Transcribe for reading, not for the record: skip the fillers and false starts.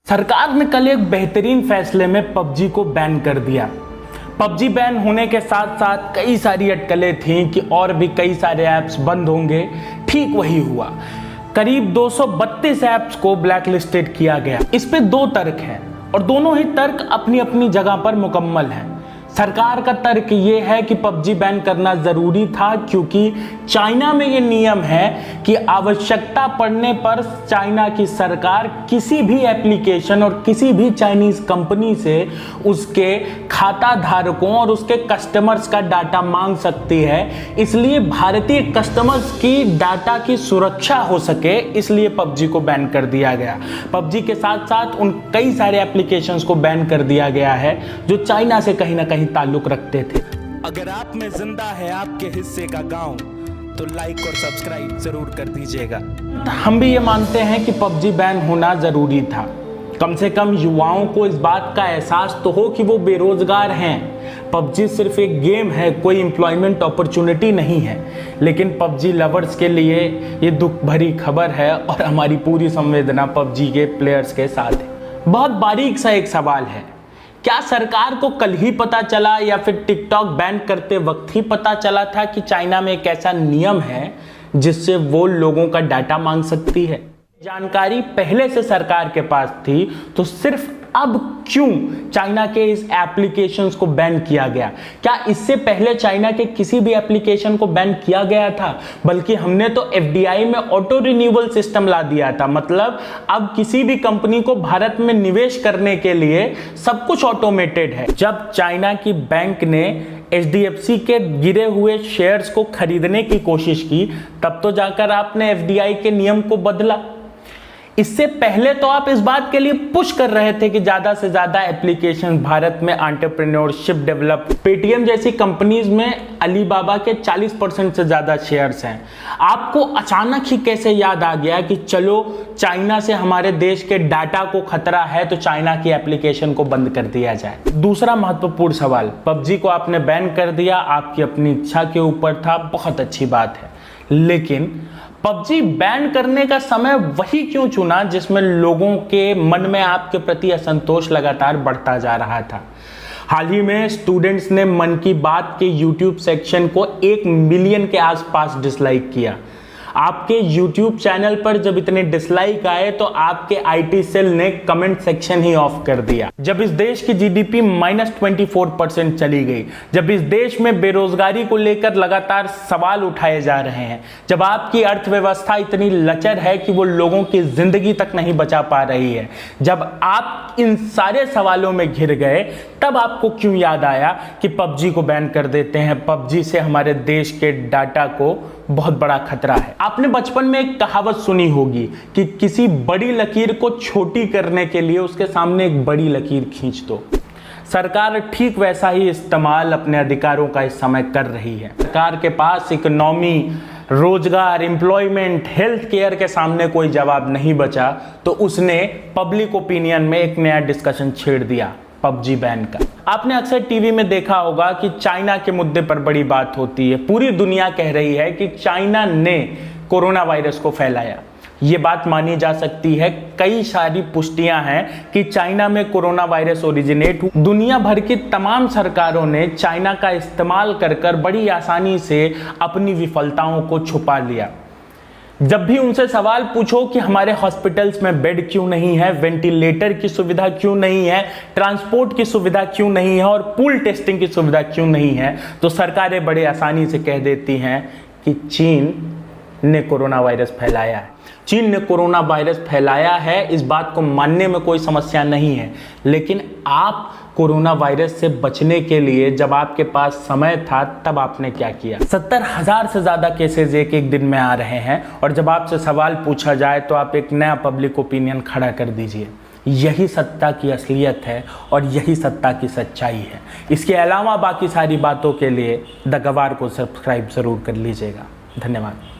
सरकार ने कल एक बेहतरीन फैसले में पबजी को बैन कर दिया। पबजी बैन होने के साथ साथ कई सारी अटकलें थीं कि और भी कई सारे ऐप्स बंद होंगे। ठीक वही हुआ। करीब 232 ऐप्स को ब्लैक लिस्टेड किया गया। इस पे दो तर्क हैं और दोनों ही तर्क अपनी अपनी जगह पर मुकम्मल हैं। सरकार का तर्क ये है कि पबजी बैन करना ज़रूरी था क्योंकि चाइना में ये नियम है कि आवश्यकता पड़ने पर चाइना की सरकार किसी भी एप्लीकेशन और किसी भी चाइनीज़ कंपनी से उसके खाता धारकों और उसके कस्टमर्स का डाटा मांग सकती है। इसलिए भारतीय कस्टमर्स की डाटा की सुरक्षा हो सके, इसलिए पबजी को बैन कर दिया गया। पबजी के साथ साथ उन कई सारे एप्लीकेशंस को बैन कर दिया गया है जो चाइना से कहीं ना कहीं ताल्लुक रखते थे। अगर आप में जिंदा है आपके हिस्से का गांव तो लाइक और सब्सक्राइब जरूर कर दीजिएगा। हम भी ये मानते हैं कि पबजी बैन होना जरूरी था। कम से कम युवाओं को इस बात का एहसास तो हो कि वो बेरोजगार हैं। पबजी सिर्फ एक गेम है, कोई एम्प्लॉयमेंट अपॉर्चुनिटी नहीं है। लेकिन पबजी लवर्स के लिए ये दुख भरी खबर है और हमारी पूरी संवेदना पबजी के प्लेयर्स के साथ है। बहुत बारीक सा एक सवाल है, क्या सरकार को कल ही पता चला या फिर टिकटॉक बैन करते वक्त ही पता चला था कि चाइना में एक ऐसा नियम है जिससे वो लोगों का डाटा मांग सकती है? जानकारी पहले से सरकार के पास थी तो सिर्फ अब क्यों चाइना के इस एप्लीकेशंस को बैन किया गया? क्या इससे पहले चाइना के किसी भी एप्लीकेशन को बैन किया गया था? बल्कि हमने तो एफडीआई में ऑटो रिन्यूअल सिस्टम ला दिया था। मतलब अब किसी भी कंपनी को भारत में निवेश करने के लिए सब कुछ ऑटोमेटेड है। जब चाइना की बैंक ने एचडीएफसी के गिरे हुए शेयर्स को खरीदने की कोशिश की तब तो जाकर आपने एफडीआई के नियम को बदला। इससे पहले तो आप इस बात के लिए पुश कर रहे थे कि ज्यादा से ज्यादा एप्लीकेशन भारत में एंटरप्रेन्योरशिप डेवलप। पेटीएम जैसी कंपनीज में अलीबाबा के 40% से ज्यादा शेयर्स हैं। आपको अचानक ही कैसे याद आ गया कि चलो चाइना से हमारे देश के डाटा को खतरा है तो चाइना की एप्लीकेशन को बंद कर दिया जाए? दूसरा महत्वपूर्ण सवाल, पबजी को आपने बैन कर दिया, आपकी अपनी इच्छा के ऊपर था, बहुत अच्छी बात है। लेकिन पबजी बैन करने का समय वही क्यों चुना जिसमें लोगों के मन में आपके प्रति असंतोष लगातार बढ़ता जा रहा था? हाल ही में स्टूडेंट्स ने मन की बात के YouTube सेक्शन को 1 मिलियन के आसपास डिसलाइक किया। आपके YouTube चैनल पर जब इतने डिसलाइक आए तो आपके आईटी सेल ने कमेंट सेक्शन ही ऑफ कर दिया। जब इस देश की जीडीपी -24% चली गई, जब इस देश में बेरोजगारी को लेकर लगातार सवाल उठाए जा रहे हैं, जब आपकी अर्थव्यवस्था इतनी लचर है कि वो लोगों की जिंदगी तक नहीं बचा पा रही है, जब आप इन सारे सवालों में घिर गए, तब आपको क्यों याद आया कि पबजी को बैन कर देते हैं? पबजी से हमारे देश के डाटा को बहुत बड़ा खतरा है। आपने बचपन में एक कहावत सुनी होगी कि किसी बड़ी लकीर को छोटी करने के लिए उसके सामने एक बड़ी लकीर खींच दो। सरकार ठीक वैसा ही इस्तेमाल अपने अधिकारों का इस समय कर रही है। सरकार के पास इकोनॉमी, रोजगार, एम्प्लॉयमेंट, हेल्थ केयर के सामने कोई जवाब नहीं बचा तो उसने पब्लिक ओपिनियन में एक नया डिस्कशन छेड़ दिया, पबजी बैन का। आपने अक्सर टीवी में देखा होगा कि चाइना के मुद्दे पर बड़ी बात होती है। पूरी दुनिया कह रही है कि चाइना ने कोरोना वायरस को फैलाया। ये बात मानी जा सकती है। कई सारी पुष्टियां हैं कि चाइना में कोरोना वायरस ओरिजिनेट हुआ। दुनिया भर की तमाम सरकारों ने चाइना का इस्तेमाल कर बड़ी आसानी से अपनी विफलताओं को छुपा लिया। जब भी उनसे सवाल पूछो कि हमारे हॉस्पिटल्स में बेड क्यों नहीं है, वेंटिलेटर की सुविधा क्यों नहीं है, ट्रांसपोर्ट की सुविधा क्यों नहीं है और पूल टेस्टिंग की सुविधा क्यों नहीं है, तो सरकारें बड़े आसानी से कह देती हैं कि चीन ने कोरोना वायरस फैलाया है। चीन ने कोरोना वायरस फैलाया है, इस बात को मानने में कोई समस्या नहीं है। लेकिन आप कोरोना वायरस से बचने के लिए जब आपके पास समय था तब आपने क्या किया? 70,000 से ज्यादा केसेस एक दिन में आ रहे हैं और जब आपसे सवाल पूछा जाए तो आप एक नया पब्लिक ओपिनियन खड़ा कर दीजिए। यही सत्ता की असलियत है और यही सत्ता की सच्चाई है। इसके अलावा बाकी सारी बातों के लिए द गवार को सब्सक्राइब जरूर कर लीजिएगा। धन्यवाद।